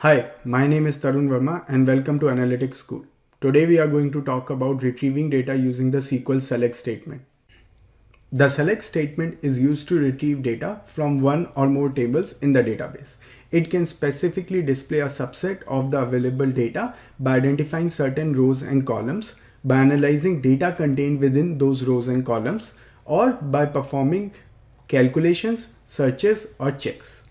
Hi, my name is Tarun Verma and welcome to Analytics School. Today we are going to talk about retrieving data using the SQL select statement. The select statement is used to retrieve data from one or more tables in the database. It can specifically display a subset of the available data by identifying certain rows and columns, by analyzing data contained within those rows and columns, or by performing calculations, searches, or checks.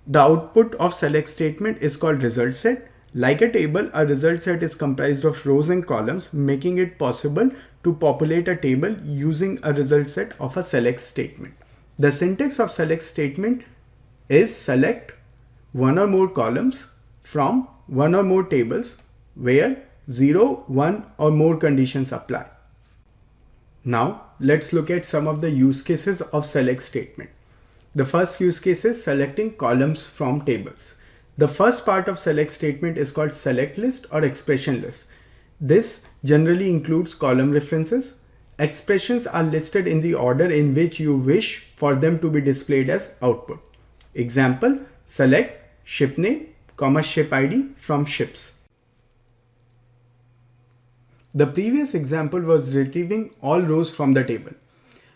The output of select statement is called result set. Like a table, a result set is comprised of rows and columns, making it possible to populate a table using a result set of a select statement. The syntax of select statement is select one or more columns from one or more tables where 0, 1 or more conditions apply. Now let's look at some of the use cases of select statement. The first use case is selecting columns from tables. The first part of select statement is called select list or expression list. This generally includes column references. Expressions are listed in the order in which you wish for them to be displayed as output. Example, select ship name, ship ID from ships. The previous example was retrieving all rows from the table.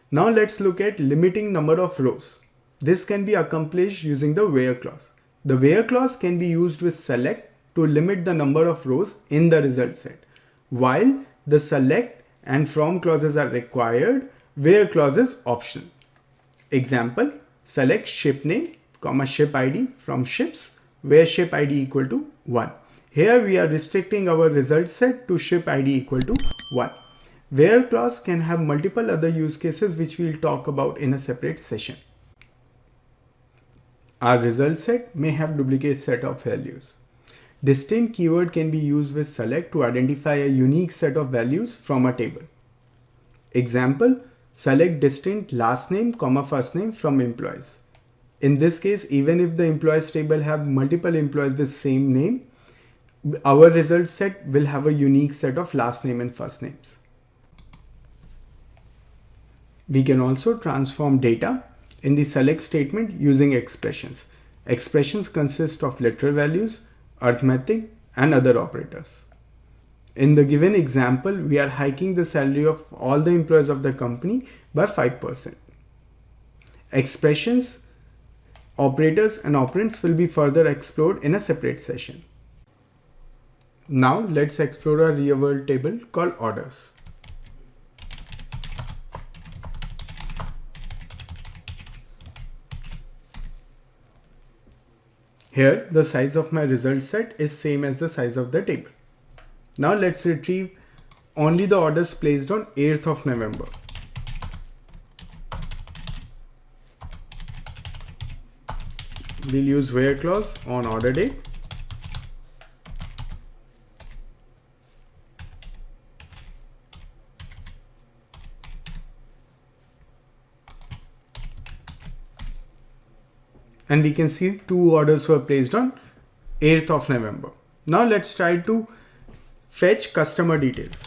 Now let's look at limiting number of rows. This can be accomplished using the where clause. The where clause can be used with select to limit the number of rows in the result set. While the select and from clauses are required, where clause is optional. Example, select ship name, ship ID from ships, where ship ID equal to 1. Here we are restricting our result set to ship ID equal to 1. Where clause can have multiple other use cases which we'll talk about in a separate session. Our result set may have duplicate set of values. Distinct keyword can be used with select to identify a unique set of values from a table. Example, select distinct last name, first name from employees. In this case, even if the employees table have multiple employees with same name, our result set will have a unique set of last name and first names. We can also transform data in the select statement using expressions. Expressions consist of literal values, arithmetic, and other operators. In the given example, we are hiking the salary of all the employees of the company by 5%. Expressions, operators, and operands will be further explored in a separate session. Now let's explore a real-world table called orders. Here, the size of my result set is same as the size of the table. Now let's retrieve only the orders placed on 8th of November. We'll use where clause on order date. And we can see two orders were placed on 8th of November. Now let's try to fetch customer details.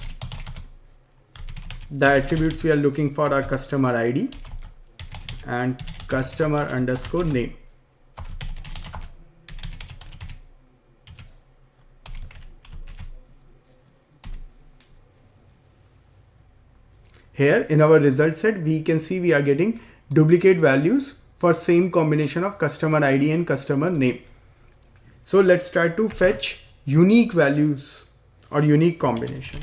The attributes we are looking for are customer ID and customer underscore name. Here in our result set, we can see we are getting duplicate values for same combination of customer ID and customer name. So let's try to fetch unique values or unique combination.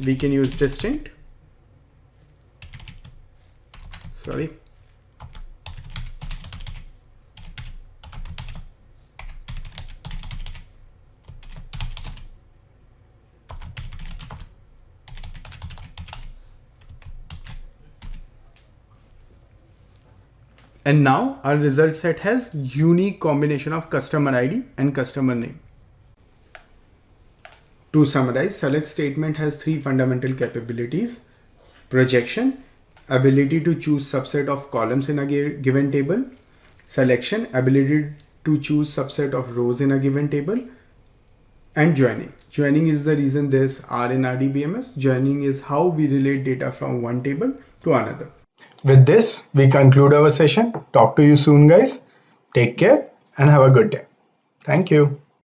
We can use distinct. And now our result set has unique combination of customer ID and customer name. To summarize, select statement has three fundamental capabilities: projection, ability to choose subset of columns in a given table; selection, ability to choose subset of rows in a given table; and joining. Joining is the reason there's R in RDBMS. Joining is how we relate data from one table to another. With this, we conclude our session. Talk to you soon, guys. Take care and have a good day. Thank you.